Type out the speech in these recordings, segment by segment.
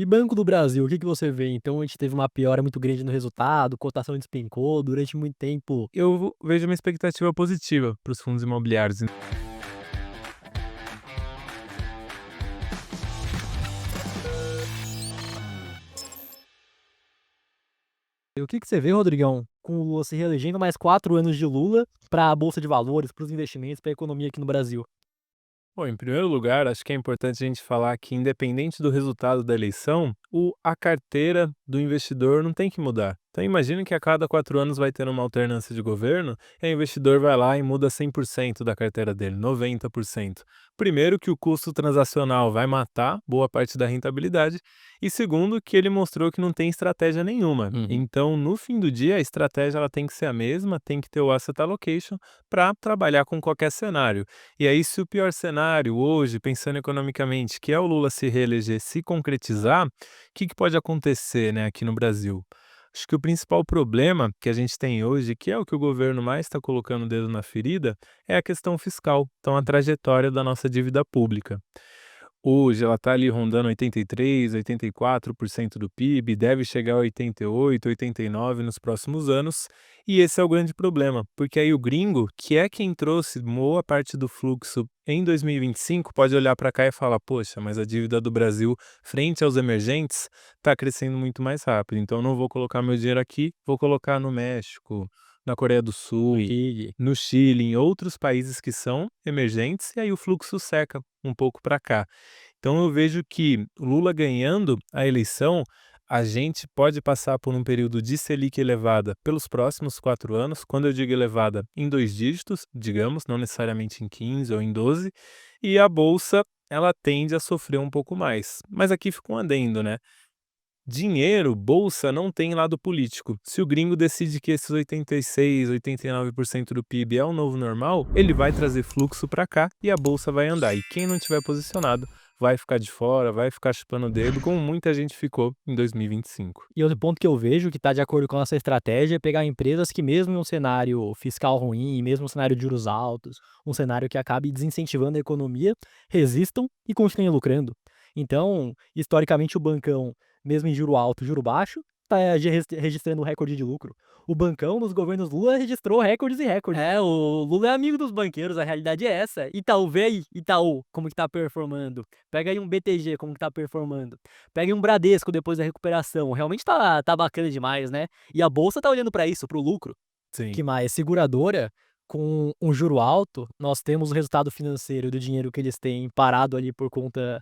Banco do Brasil, o que que você vê? Então a gente teve uma piora muito grande no resultado, cotação despencou durante muito tempo. Eu vejo uma expectativa positiva para os fundos imobiliários. E o que que você vê, Rodrigão, com o Lula se reelegendo, mais 4 anos de Lula para a bolsa de valores, para os investimentos, para a economia aqui no Brasil? Bom, em primeiro lugar, acho que é importante a gente falar que, independente do resultado da eleição, a carteira do investidor não tem que mudar. Então, imagine que a cada 4 anos vai ter uma alternância de governo e o investidor vai lá e muda 100% da carteira dele, 90%. Primeiro, que o custo transacional vai matar boa parte da rentabilidade, e segundo, que ele mostrou que não tem estratégia nenhuma. Uhum. Então, no fim do dia, a estratégia ela tem que ser a mesma, tem que ter o asset allocation para trabalhar com qualquer cenário. E aí, se o pior cenário hoje, pensando economicamente, que é o Lula se reeleger, se concretizar, o que pode acontecer, né, aqui no Brasil? Acho que o principal problema que a gente tem hoje, que é o que o governo mais está colocando o dedo na ferida, é a questão fiscal, então a trajetória da nossa dívida pública. Hoje ela está ali rondando 83, 84% do PIB, deve chegar a 88, 89 nos próximos anos, e esse é o grande problema, porque aí o gringo, que é quem trouxe boa parte do fluxo em 2025, pode olhar para cá e falar: poxa, mas a dívida do Brasil frente aos emergentes está crescendo muito mais rápido, então eu não vou colocar meu dinheiro aqui, vou colocar no México, na Coreia do No Sul, Chile. no Chile, em outros países que são emergentes, e aí o fluxo seca um pouco para cá. Então eu vejo que o Lula ganhando a eleição, a gente pode passar por um período de Selic elevada pelos próximos 4 anos. Quando eu digo elevada, em 2 dígitos, digamos, não necessariamente em 15 ou em 12, e a bolsa ela tende a sofrer um pouco mais. Mas aqui fica um adendo, né? Dinheiro, bolsa, não tem lado político. Se o gringo decide que esses 86, 89% do PIB é o novo normal, ele vai trazer fluxo para cá e a bolsa vai andar. E quem não tiver posicionado vai ficar de fora, vai ficar chupando o dedo, como muita gente ficou em 2025. E outro ponto que eu vejo que está de acordo com essa estratégia é pegar empresas que mesmo em um cenário fiscal ruim, mesmo um cenário de juros altos, um cenário que acabe desincentivando a economia, resistam e continuem lucrando. Então, historicamente, o bancão, mesmo em juro alto, juro baixo, está registrando recorde de lucro. O bancão, nos governos Lula, registrou recordes e recordes. É, o Lula é amigo dos banqueiros, a realidade é essa. Itaú, vê aí, Itaú, como que tá performando. Pega aí um BTG, como que tá performando. Pegue um Bradesco depois da recuperação. Realmente tá bacana demais, né? E a bolsa tá olhando para isso, para o lucro. Sim. Que mais? Seguradora, com um juro alto, nós temos o resultado financeiro do dinheiro que eles têm parado ali por conta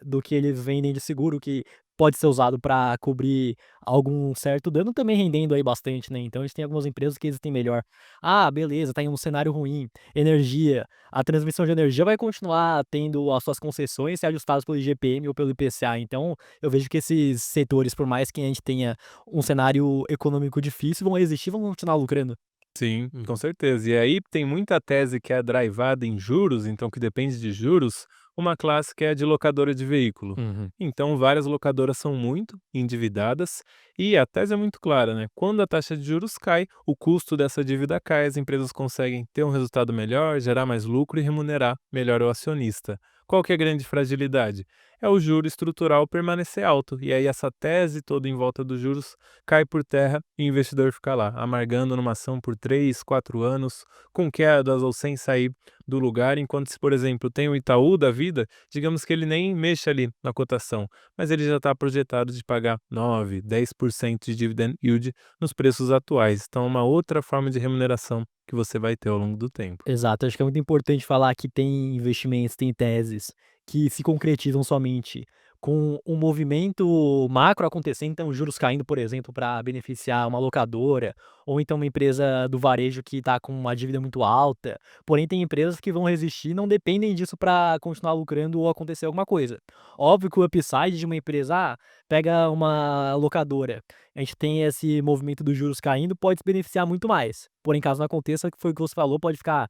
do que eles vendem de seguro, que pode ser usado para cobrir algum certo dano, também rendendo aí bastante, né? Então a gente tem algumas empresas que existem melhor. Ah, beleza, tá em um cenário ruim. Energia. A transmissão de energia vai continuar tendo as suas concessões ser ajustadas pelo IGPM ou pelo IPCA. Então eu vejo que esses setores, por mais que a gente tenha um cenário econômico difícil, vão resistir, vão continuar lucrando. Sim, com Uhum. certeza. E aí tem muita tese que é drivada em juros, então que depende de juros, uma classe que é a de locadora de veículo. Uhum. Então várias locadoras são muito endividadas e a tese é muito clara, né? Quando a taxa de juros cai, o custo dessa dívida cai, as empresas conseguem ter um resultado melhor, gerar mais lucro e remunerar melhor o acionista. Qual que é a grande fragilidade? É o juro estrutural permanecer alto. E aí essa tese toda em volta dos juros cai por terra e o investidor fica lá, amargando numa ação por 3, 4 anos, com quedas ou sem sair do lugar, enquanto se, por exemplo, tem o Itaú da vida, digamos que ele nem mexa ali na cotação, mas ele já está projetado de pagar 9, 10% de dividend yield nos preços atuais. Então, é uma outra forma de remuneração que você vai ter ao longo do tempo. Exato, acho que é muito importante falar que tem investimentos, tem teses que se concretizam somente com um movimento macro acontecendo, então juros caindo, por exemplo, para beneficiar uma locadora, ou então uma empresa do varejo que está com uma dívida muito alta. Porém, tem empresas que vão resistir e não dependem disso para continuar lucrando ou acontecer alguma coisa. Óbvio que o upside de uma empresa, pega uma locadora, a gente tem esse movimento dos juros caindo, pode se beneficiar muito mais. Porém, caso não aconteça, que foi o que você falou, pode ficar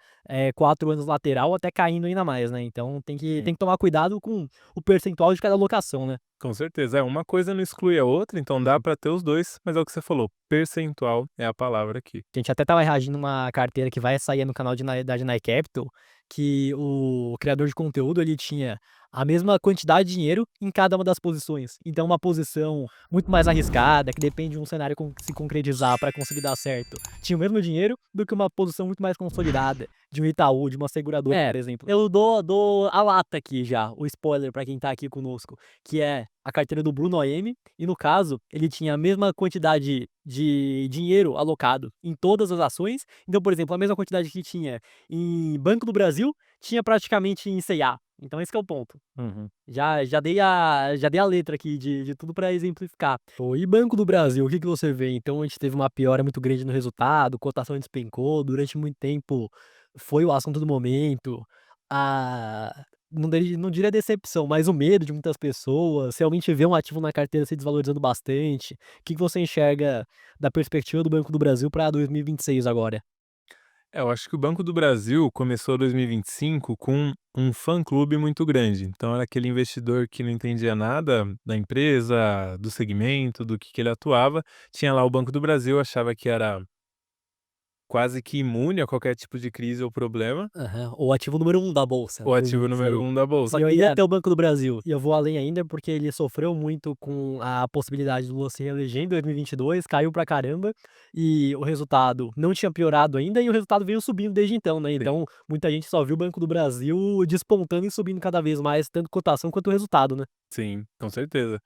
4 anos lateral até caindo ainda mais, né. Então tem que tomar cuidado com o percentual de cada locação, né. Com certeza, uma coisa não exclui a outra, então dá Uhum. para ter os dois, mas é o que você falou, percentual é a palavra aqui. A gente até estava reagindo uma carteira que vai sair no canal da Janai Capital, que o criador de conteúdo ele tinha a mesma quantidade de dinheiro em cada uma das posições. Então uma posição muito mais arriscada, que depende de um cenário se concretizar para conseguir dar certo, tinha o mesmo dinheiro do que uma posição muito mais consolidada, de um Itaú, de uma seguradora, por exemplo. Eu dou a lata aqui já, o spoiler para quem tá aqui conosco, que é a carteira do Bruno OM, e no caso, ele tinha a mesma quantidade de dinheiro alocado em todas as ações. Então, por exemplo, a mesma quantidade que tinha em Banco do Brasil, tinha praticamente em C&A. Então esse que é o ponto. Uhum. Já dei a letra aqui de tudo para exemplificar. E Banco do Brasil, o que que você vê? Então a gente teve uma piora muito grande no resultado, cotação despencou, durante muito tempo foi o assunto do momento. A não diria decepção, mas o medo de muitas pessoas, realmente ver um ativo na carteira se desvalorizando bastante. O que que você enxerga da perspectiva do Banco do Brasil para 2026 agora? Eu acho que o Banco do Brasil começou 2025 com um fã-clube muito grande. Então era aquele investidor que não entendia nada da empresa, do segmento, do que ele atuava. Tinha lá o Banco do Brasil, achava que era quase que imune a qualquer tipo de crise ou problema. Aham, o ativo número 1 da bolsa, O ativo podemos número dizer. um da Só bolsa. que ainda é o Banco do Brasil, e eu vou além ainda, porque ele sofreu muito com a possibilidade do Lula se reeleger em 2022, caiu pra caramba, e o resultado não tinha piorado ainda, e o resultado veio subindo desde então, né, Sim, então muita gente só viu o Banco do Brasil despontando e subindo cada vez mais, tanto cotação quanto o resultado, né. sim, com certeza.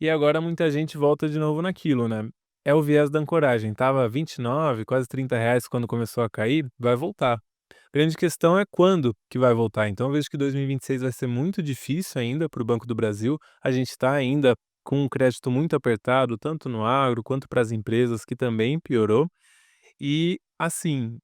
E agora muita gente volta de novo naquilo, né. É o viés da ancoragem, estava 29, quase R$ 30 quando começou a cair, vai voltar. A grande questão é quando que vai voltar. Então eu vejo que 2026 vai ser muito difícil ainda para o Banco do Brasil. A gente está ainda com um crédito muito apertado, tanto no agro quanto para as empresas, que também piorou. E, assim,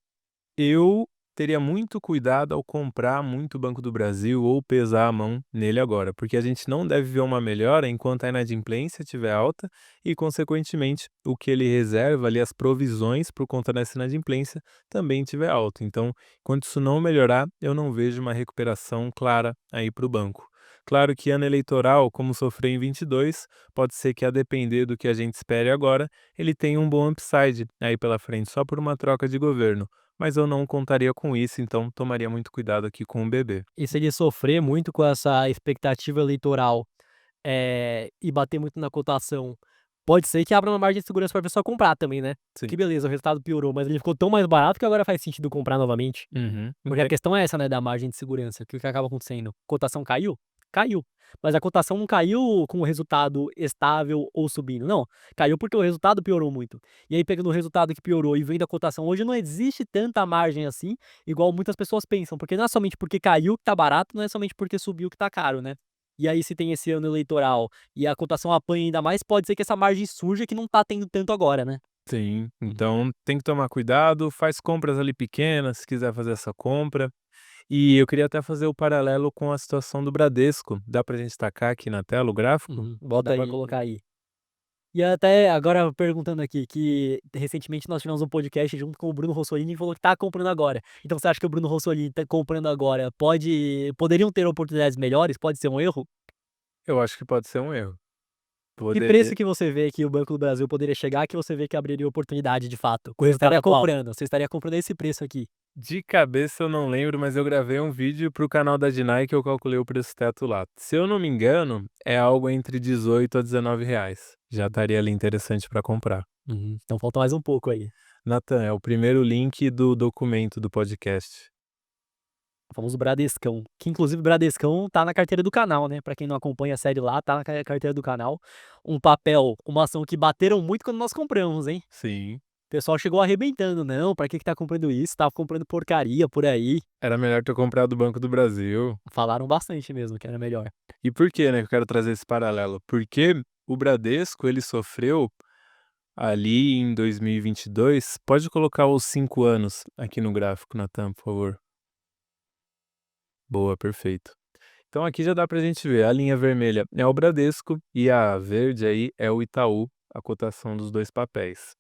eu teria muito cuidado ao comprar muito Banco do Brasil ou pesar a mão nele agora, porque a gente não deve ver uma melhora enquanto a inadimplência estiver alta e, consequentemente, o que ele reserva ali, as provisões por conta dessa inadimplência, também estiver alto. Então, enquanto isso não melhorar, eu não vejo uma recuperação clara aí para o banco. Claro que ano eleitoral, como sofreu em 22, pode ser que, a depender do que a gente espere agora, ele tenha um bom upside aí pela frente, só por uma troca de governo, mas eu não contaria com isso, então tomaria muito cuidado aqui com o bebê. E se ele sofrer muito com essa expectativa eleitoral, e bater muito na cotação, pode ser que abra uma margem de segurança pra pessoa comprar também, né. Sim. Que beleza, o resultado piorou, mas ele ficou tão mais barato que agora faz sentido comprar novamente. Uhum. Porque a questão é essa, né, da margem de segurança, que o que acaba acontecendo? Cotação caiu? Caiu. Mas a cotação não caiu com o resultado estável ou subindo, não. Caiu porque o resultado piorou muito. E aí pegando o resultado que piorou e vendo a cotação hoje, não existe tanta margem assim, igual muitas pessoas pensam, porque não é somente porque caiu que tá barato, não é somente porque subiu que tá caro, né. E aí se tem esse ano eleitoral e a cotação apanha ainda mais, pode ser que essa margem surja que não tá tendo tanto agora, né. Sim, então tem que tomar cuidado, faz compras ali pequenas, se quiser fazer essa compra. E eu queria até fazer o paralelo com a situação do Bradesco. Dá pra gente destacar aqui na tela o gráfico? Bota, dá pra colocar aí. E até agora perguntando aqui, que recentemente nós tivemos um podcast junto com o Bruno Rossolini e falou que tá comprando agora. Então você acha que o Bruno Rossolini tá comprando agora poderiam ter oportunidades melhores? Pode ser um erro? Eu acho que pode ser um erro. Que Poderia. preço que você vê que o Banco do Brasil poderia chegar, que você vê que abriria oportunidade de fato? Eu estaria qual? Você estaria comprando esse preço aqui. De cabeça eu não lembro, mas eu gravei um vídeo para o canal da Dinai que eu calculei o preço teto lá. Se eu não me engano, é algo entre 18 a R$ 19. Já estaria ali interessante para comprar. Então falta mais um pouco aí. Natan, é o primeiro link do documento do podcast. O famoso Bradescão, que inclusive o Bradescão tá na carteira do canal, né, pra quem não acompanha a série lá, tá na carteira do canal. Um papel, uma ação que bateram muito quando nós compramos, hein. Sim, O pessoal chegou arrebentando: "Não, pra que que tá comprando isso? Tava comprando porcaria por aí". era melhor ter comprado o Banco do Brasil. Falaram bastante mesmo que era melhor. E por que, né, que eu quero trazer esse paralelo? Porque o Bradesco, ele sofreu ali em 2022. Pode colocar os 5 anos aqui no gráfico, Natan, por favor. Boa, perfeito. Então aqui já dá pra gente ver, a linha vermelha é o Bradesco e a verde aí é o Itaú, a cotação dos 2 papéis.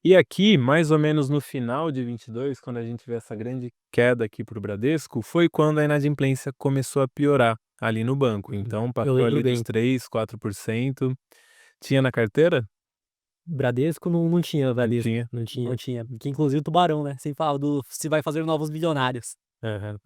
E aqui, mais ou menos no final de 22, quando a gente vê essa grande queda aqui para o Bradesco, foi quando a inadimplência começou a piorar ali no banco. Então Eu passou lembro ali dos bem. 3, 4%. Tinha na carteira? Bradesco não tinha Não Bradesco, tinha. não tinha. Que inclusive o Tubarão, né, sempre falava do "se vai fazer novos milionários". Aham.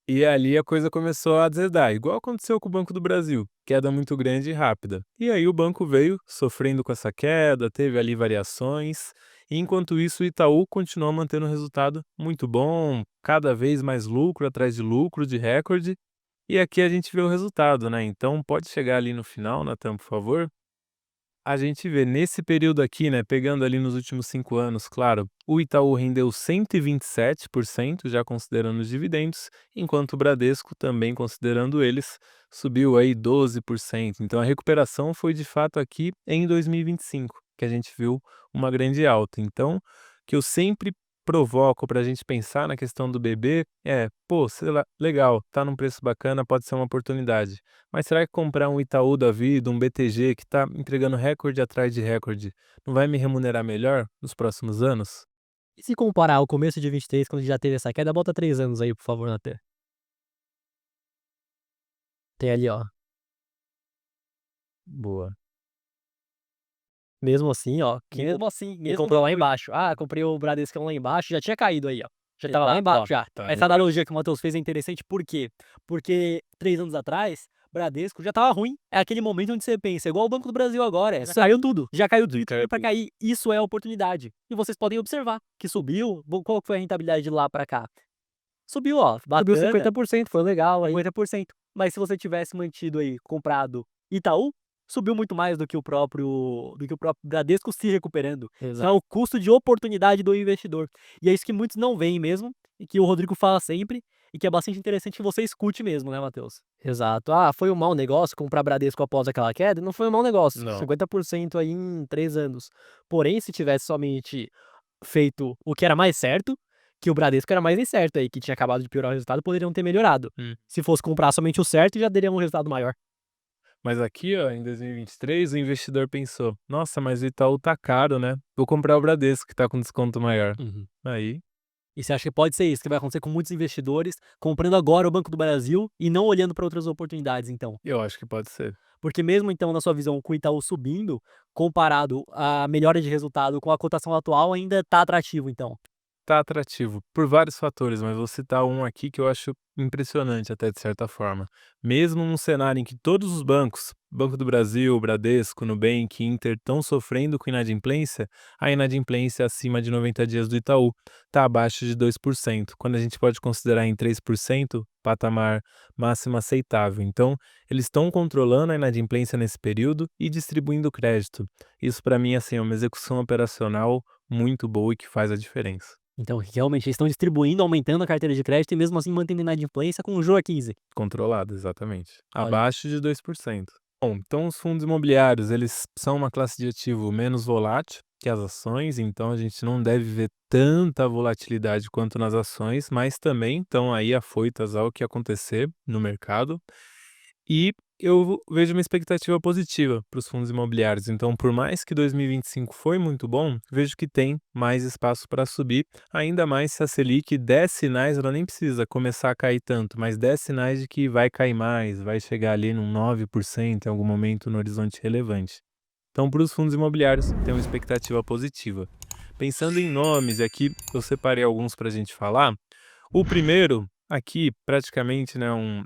E ali a coisa começou a azedar, igual aconteceu com o Banco do Brasil, queda muito grande e rápida. E aí o banco veio sofrendo com essa queda, teve ali variações, e enquanto isso o Itaú continuou mantendo um resultado muito bom, cada vez mais lucro atrás de lucro, de recorde, e aqui a gente vê o resultado, né? Então pode chegar ali no final, Natan, por favor? A gente vê nesse período aqui, né, pegando ali nos últimos 5 anos, claro, o Itaú rendeu 127%, já considerando os dividendos, enquanto o Bradesco, também considerando eles, subiu aí 12%. Então a recuperação foi de fato aqui em 2025, que a gente viu uma grande alta. Então, que eu sempre provoco para a gente pensar na questão do bebê é, pô, sei lá, legal, tá num preço bacana, pode ser uma oportunidade. Mas será que comprar um Itaú da vida, um BTG que está entregando recorde atrás de recorde, não vai me remunerar melhor nos próximos anos? E se comparar o começo de 23, quando já teve essa queda, bota 3 anos aí, por favor, na tela. Tem ali, ó. Boa. Mesmo assim, ó, Mesmo assim, quem mesmo comprou lá depois embaixo. Ah, comprei o Bradescão lá embaixo, já tinha caído aí, ó. Já estava lá Exato, embaixo ó, já. tá. Essa analogia que o Matheus fez é interessante, por quê? Porque 3 anos atrás, Bradesco já estava ruim. É aquele momento onde você pensa, igual o Banco do Brasil agora, saiu tudo. Já caiu tudo, Caiu pra tudo. cair. Isso é a oportunidade. E vocês podem observar que subiu. Qual que foi a rentabilidade de lá pra cá? Subiu, ó. Subiu Bacana. 50%, foi legal aí. 50%. Mas se você tivesse mantido aí, comprado Itaú, subiu muito mais do que o próprio Bradesco se recuperando. Então é o custo de oportunidade do investidor. E é isso que muitos não veem mesmo, e que o Rodrigo fala sempre, e que é bastante interessante que você escute mesmo, né, Matheus? Exato. Ah, foi um mau negócio comprar Bradesco após aquela queda? Não foi um mau negócio. Não. 50% aí em 3 anos. Porém, se tivesse somente feito o que era mais certo, que o Bradesco era mais incerto aí, que tinha acabado de piorar o resultado, poderiam ter melhorado. Se fosse comprar somente o certo, já teria um resultado maior. Mas aqui, ó, em 2023, o investidor pensou: nossa, mas o Itaú tá caro, né? Vou comprar o Bradesco, que tá com desconto maior. Aí, E você acha que pode ser isso, que vai acontecer com muitos investidores comprando agora o Banco do Brasil e não olhando para outras oportunidades, então? eu acho que pode ser. Porque mesmo então, na sua visão, com o Itaú subindo, comparado à melhora de resultado com a cotação atual, ainda tá atrativo, então? Tá atrativo por vários fatores, mas vou citar um aqui que eu acho impressionante até de certa forma. Mesmo num cenário em que todos os bancos, Banco do Brasil, Bradesco, Nubank, Inter, estão sofrendo com inadimplência, a inadimplência acima de 90 dias do Itaú está abaixo de 2%, quando a gente pode considerar em 3% patamar máximo aceitável. Então, eles estão controlando a inadimplência nesse período e distribuindo crédito. Isso para mim assim, é uma execução operacional muito boa e que faz a diferença. Então, realmente, eles estão distribuindo, aumentando a carteira de crédito e mesmo assim mantendo a inadimplência com o juro a 15. Controlado, exatamente. Olha. Abaixo de 2%. Bom, então os fundos imobiliários, eles são uma classe de ativo menos volátil que as ações, então a gente não deve ver tanta volatilidade quanto nas ações, mas também estão aí afoitas ao que acontecer no mercado. E eu vejo uma expectativa positiva para os fundos imobiliários. Então, por mais que 2025 foi muito bom, vejo que tem mais espaço para subir, ainda mais se a Selic der sinais, ela nem precisa começar a cair tanto, mas der sinais de que vai cair mais, vai chegar ali num 9% em algum momento no horizonte relevante. Então, para os fundos imobiliários, tem uma expectativa positiva. Pensando em nomes, e aqui eu separei alguns para a gente falar. O primeiro, aqui, praticamente, né, um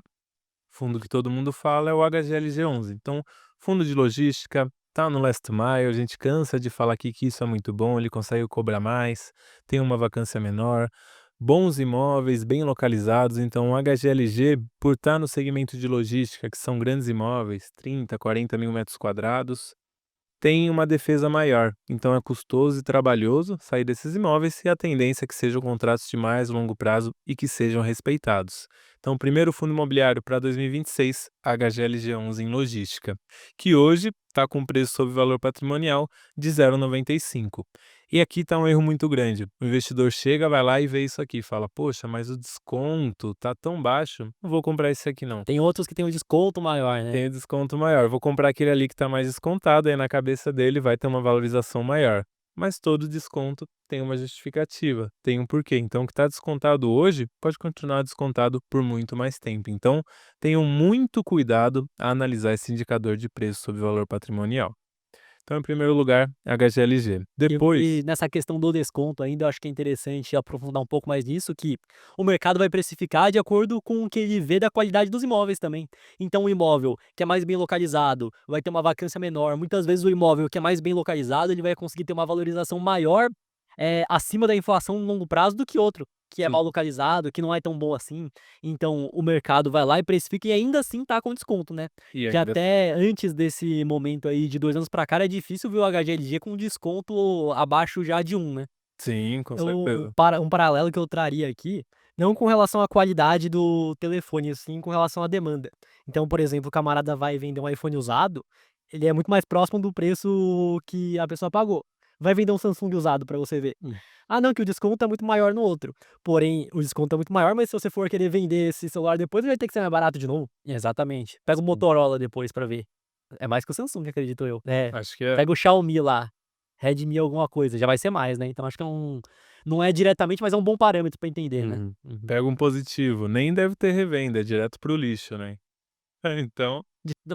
fundo que todo mundo fala é o HGLG11. Então, fundo de logística, tá no last mile, a gente cansa de falar aqui que isso é muito bom, ele consegue cobrar mais, tem uma vacância menor, bons imóveis, bem localizados. Então, o HGLG, por estar no segmento de logística, que são grandes imóveis, 30, 40 mil metros quadrados, tem uma defesa maior. Então, é custoso e trabalhoso sair desses imóveis e a tendência é que sejam contratos de mais longo prazo e que sejam respeitados. Então, o primeiro fundo imobiliário para 2026, HGLG11 em logística, que hoje está com preço sobre valor patrimonial de 0,95. E aqui está um erro muito grande. O investidor chega, vai lá e vê isso aqui, fala: poxa, mas o desconto tá tão baixo, não vou comprar esse aqui não. Tem outros que têm um desconto maior, né? Tem desconto maior. Vou comprar aquele ali que está mais descontado, aí na cabeça dele vai ter uma valorização maior. Mas todo desconto tem uma justificativa, tem um porquê. Então, o que está descontado hoje pode continuar descontado por muito mais tempo. Então, tenham muito cuidado a analisar esse indicador de preço sobre valor patrimonial. Então, em primeiro lugar, HGLG. E Depois, nessa questão do desconto ainda, eu acho que é interessante aprofundar um pouco mais nisso, que o mercado vai precificar de acordo com o que ele vê da qualidade dos imóveis também. Então, o imóvel que é mais bem localizado vai ter uma vacância menor. Muitas vezes o imóvel que é mais bem localizado, ele vai conseguir ter uma valorização maior, acima da inflação no longo prazo do que outro, que é sim, mal localizado, que não é tão bom assim. Então, o mercado vai lá e precifica e ainda assim tá com desconto, né? e Que ainda até antes desse momento aí de 2 anos pra cá, era difícil ver o HGLG com desconto abaixo já de um, né. sim, com Eu certeza. um paralelo que eu traria aqui, não com relação à qualidade do telefone, e sim com relação à demanda. Então, por exemplo, o camarada vai vender um iPhone usado, ele é muito mais próximo do preço que a pessoa pagou. Vai vender um Samsung usado pra você ver. Ah não, que o desconto é muito maior no outro. Porém, o desconto é muito maior, mas se você for querer vender esse celular depois, vai ter que ser mais barato de novo. Exatamente. Pega o Sim, Motorola depois pra ver. É mais que o Samsung, acredito eu. É, acho que é. pega o Xiaomi lá, Redmi alguma coisa, já vai ser mais, né, então acho que não é diretamente, mas é um bom parâmetro pra entender, né. Uhum. Uhum. Pega um positivo, nem deve ter revenda, é direto para o lixo, né. Então, De do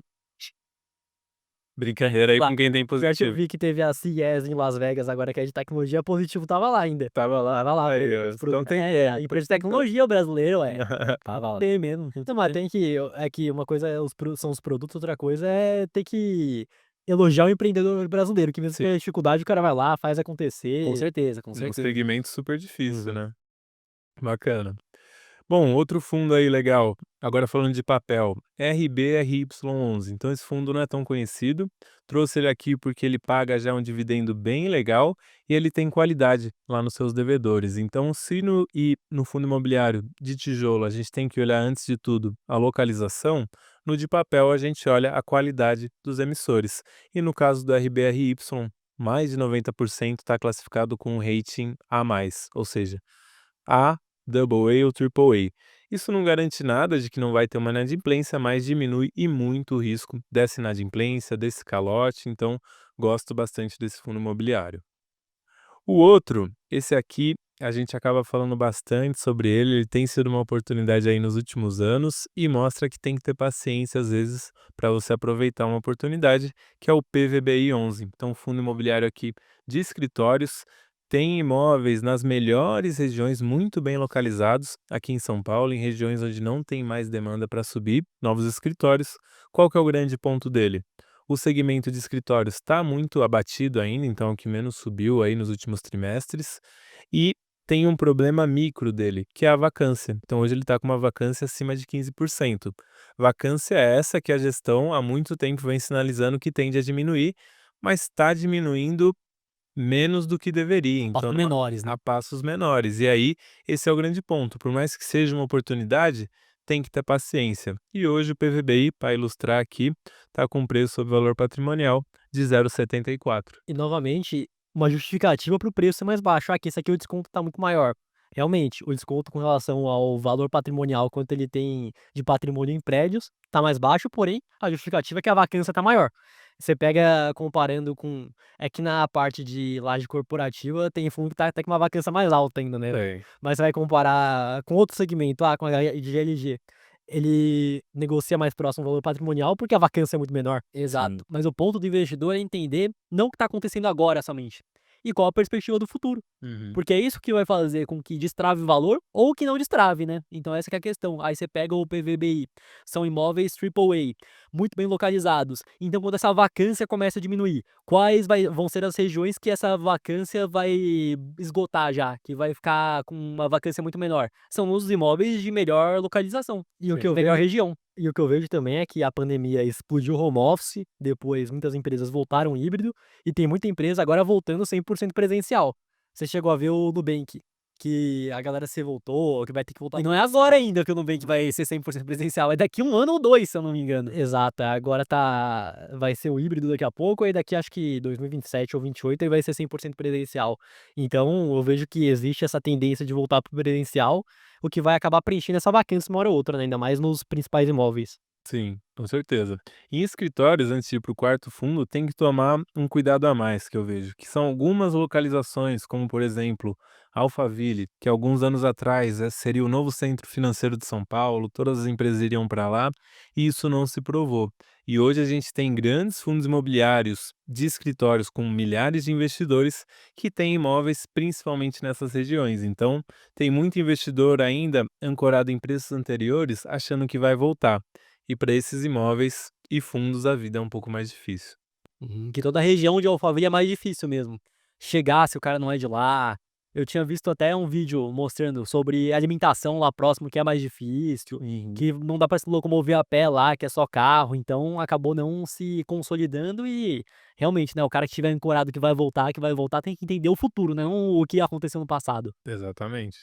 brincadeira aí lá, com quem tem pior que eu positivo. vi que teve a CES em Las Vegas agora que é de tecnologia, positivo estava lá ainda. Tava lá, Tava lá, aí ó, os então produtos tem a empresa de tecnologia brasileira, ué. Tava lá. Tem mesmo. Não, mas tem que é que uma coisa é são os produtos, outra coisa é ter que elogiar o empreendedor brasileiro, que mesmo que Sim, tenha dificuldade, o cara vai lá, faz acontecer. Com certeza, com um certeza. segmento super difícil, Uhum. né. Bacana. Bom, outro fundo aí legal, agora falando de papel, RBRY11. Então esse fundo não é tão conhecido, trouxe ele aqui porque ele paga já um dividendo bem legal e ele tem qualidade lá nos seus devedores. Então, se no fundo imobiliário de tijolo a gente tem que olhar antes de tudo a localização, no de papel a gente olha a qualidade dos emissores. E no caso do RBRY, mais de 90% está classificado com um rating A+, ou seja, A, Double A ou Triple A. Isso não garante nada de que não vai ter uma inadimplência, mas diminui e muito o risco dessa inadimplência, desse calote, então gosto bastante desse fundo imobiliário. O outro, esse aqui, a gente acaba falando bastante sobre ele tem sido uma oportunidade aí nos últimos anos e mostra que tem que ter paciência às vezes para você aproveitar uma oportunidade, que é o PVBI11. Então, fundo imobiliário aqui de escritórios, tem imóveis nas melhores regiões, muito bem localizados, aqui em São Paulo, em regiões onde não tem mais demanda para subir novos escritórios. Qual que é o grande ponto dele? O segmento de escritórios está muito abatido ainda, então é o que menos subiu aí nos últimos trimestres, e tem um problema micro dele, que é a vacância. Então hoje ele está com uma vacância acima de 15%. Vacância é essa que a gestão há muito tempo vem sinalizando que tende a diminuir, mas está diminuindo menos do que deveria, então Passos menores, né. a passos menores. E aí, esse é o grande ponto, por mais que seja uma oportunidade, tem que ter paciência. E hoje o PVBI, para ilustrar aqui, está com preço sobre valor patrimonial de 0,74. E novamente, uma justificativa para o preço ser mais baixo. Ah, que esse aqui o desconto está muito maior. Realmente, o desconto com relação ao valor patrimonial, quanto ele tem de patrimônio em prédios, está mais baixo, porém, a justificativa é que a vacância está maior. Você pega comparando com. É que na parte de laje corporativa tem fundo que tá até com uma vacância mais alta ainda, né? Tem. Mas você vai comparar com outro segmento, com a GLG. Ele negocia mais próximo ao valor patrimonial, porque a vacância é muito menor. Sim. Exato. Mas o ponto do investidor é entender não o que está acontecendo agora somente, e qual a perspectiva do futuro. Uhum. Porque é isso que vai fazer com que destrave o valor ou que não destrave, né. Então essa que é a questão. Aí você pega o PVBI, são imóveis Triple A, muito bem localizados. Então quando essa vacância começa a diminuir, quais vão ser as regiões que essa vacância vai esgotar já, que vai ficar com uma vacância muito menor? São os imóveis de melhor localização, e o Sim. que eu melhor região. E o que eu vejo também é que a pandemia explodiu o home office, depois muitas empresas voltaram híbrido, e tem muita empresa agora voltando 100% presencial. Você chegou a ver o Nubank, que a galera se voltou, que vai ter que voltar. E não é agora ainda que o Nubank vai ser 100% presencial, é daqui 1 ano ou 2, se eu não me engano. Exato, agora vai ser o híbrido daqui a pouco, aí daqui acho que 2027 ou 28 aí vai ser 100% presencial. Então eu vejo que existe essa tendência de voltar para o presencial, o que vai acabar preenchendo essa vacância uma hora ou outra, né, ainda mais nos principais imóveis. Sim, com certeza. Em escritórios, antes de ir para o quarto fundo, tem que tomar um cuidado a mais que eu vejo, que são algumas localizações, como por exemplo, Alphaville, que alguns anos atrás seria o novo centro financeiro de São Paulo, todas as empresas iriam para lá, e isso não se provou. E hoje a gente tem grandes fundos imobiliários de escritórios com milhares de investidores que têm imóveis principalmente nessas regiões. Então, tem muito investidor ainda ancorado em preços anteriores, achando que vai voltar. E para esses imóveis e fundos a vida é um pouco mais difícil. Que toda a região de Alphaville é mais difícil mesmo. Chegar se o cara não é de lá. Eu tinha visto até um vídeo mostrando sobre alimentação lá próximo que é mais difícil, Uhum. que não dá para se locomover a pé lá, que é só carro, então acabou não se consolidando e realmente, né, o cara que estiver ancorado que vai voltar tem que entender o futuro, né, não o que aconteceu no passado. Exatamente.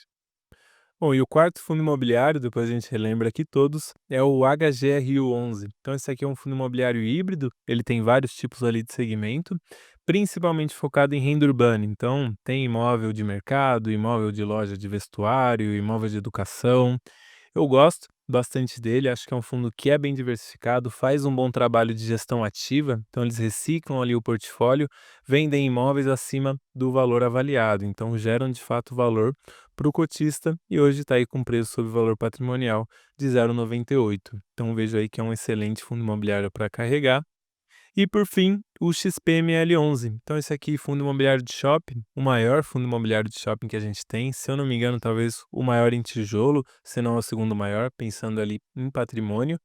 Bom, e o quarto fundo imobiliário, depois a gente relembra aqui todos, é o HGRU11. Então esse aqui é um fundo imobiliário híbrido, ele tem vários tipos ali de segmento, principalmente focado em renda urbana. Então tem imóvel de mercado, imóvel de loja de vestuário, imóvel de educação. Eu gosto bastante dele, acho que é um fundo que é bem diversificado, faz um bom trabalho de gestão ativa, então eles reciclam ali o portfólio, vendem imóveis acima do valor avaliado, então geram de fato valor para o cotista e hoje está aí com preço sobre valor patrimonial de 0,98. Então vejo aí que é um excelente fundo imobiliário para carregar. E por fim, o XPML11. Então esse aqui, fundo imobiliário de shopping, o maior fundo imobiliário de shopping que a gente tem, se eu não me engano, talvez o maior em tijolo, se não é o segundo maior, pensando ali em patrimônio.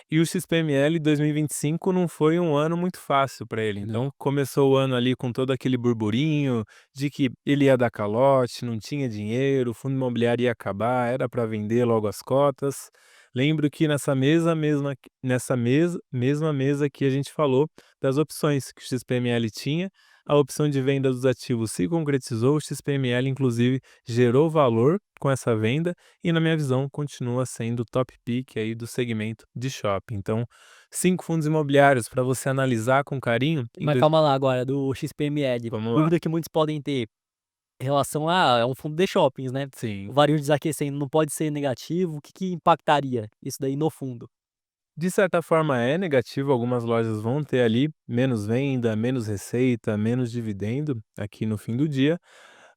E o XPML 2025 não foi um ano muito fácil para ele. Não. Então começou o ano ali com todo aquele burburinho de que ele ia dar calote, não tinha dinheiro, o fundo imobiliário ia acabar, era para vender logo as cotas. Lembro que mesma mesa que a gente falou das opções que o XPML tinha, a opção de venda dos ativos se concretizou, o XPML inclusive gerou valor com essa venda e, na minha visão, continua sendo o top pick aí do segmento de shopping. Então, 5 fundos imobiliários para você analisar com carinho em Mas calma lá agora, do XPML, vamos lá. dúvida que muitos podem ter em relação a é um fundo de shoppings, né, o Sim. varejo desaquecendo não pode ser negativo, o que que impactaria isso daí no fundo? De certa forma é negativo, algumas lojas vão ter ali menos venda, menos receita, menos dividendo aqui no fim do dia,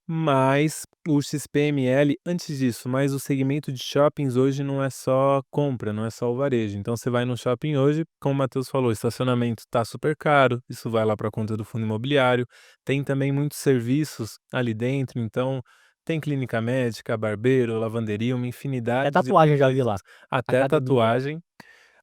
mas o XPML, antes disso, mas o segmento de shoppings hoje não é só compra, não é só o varejo. Então você vai no shopping hoje, como o Matheus falou, o estacionamento está super caro, isso vai lá para a conta do fundo imobiliário. Tem também muitos serviços ali dentro, então tem clínica médica, barbeiro, lavanderia, uma Até infinidade de tatuagem eu já vi coisas, lá, até academia. tatuagem.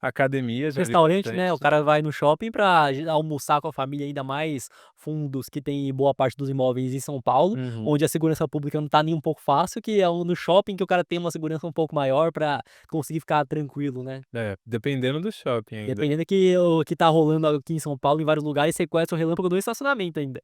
Academia, já vi Restaurante, né, o bastante. cara vai no shopping pra almoçar com a família, ainda mais fundos que tem boa parte dos imóveis em São Paulo, Uhum. onde a segurança pública não tá nem um pouco fácil, que é no shopping que o cara tem uma segurança um pouco maior pra conseguir ficar tranquilo, né. É, dependendo do shopping ainda. Dependendo que o que tá rolando aqui em São Paulo, em vários lugares, sequestro relâmpago no estacionamento ainda.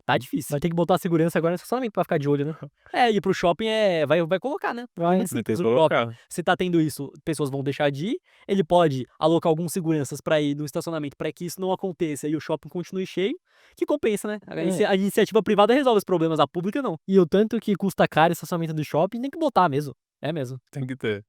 Tá difícil. Vai ter que botar segurança agora no estacionamento pra ficar de olho, né. É, ir para o shopping vai colocar, né, é Vai ter simples que o shopping. colocar. Se tá tendo isso, pessoas vão deixar de ir, ele pode alocar alguns seguranças pra ir no estacionamento pra que isso não aconteça e o shopping continue cheio, que compensa, né. É, A iniciativa privada resolve os problemas, a pública não. E o tanto que custa caro o estacionamento do shopping, tem que botar mesmo. É mesmo. tem que ter.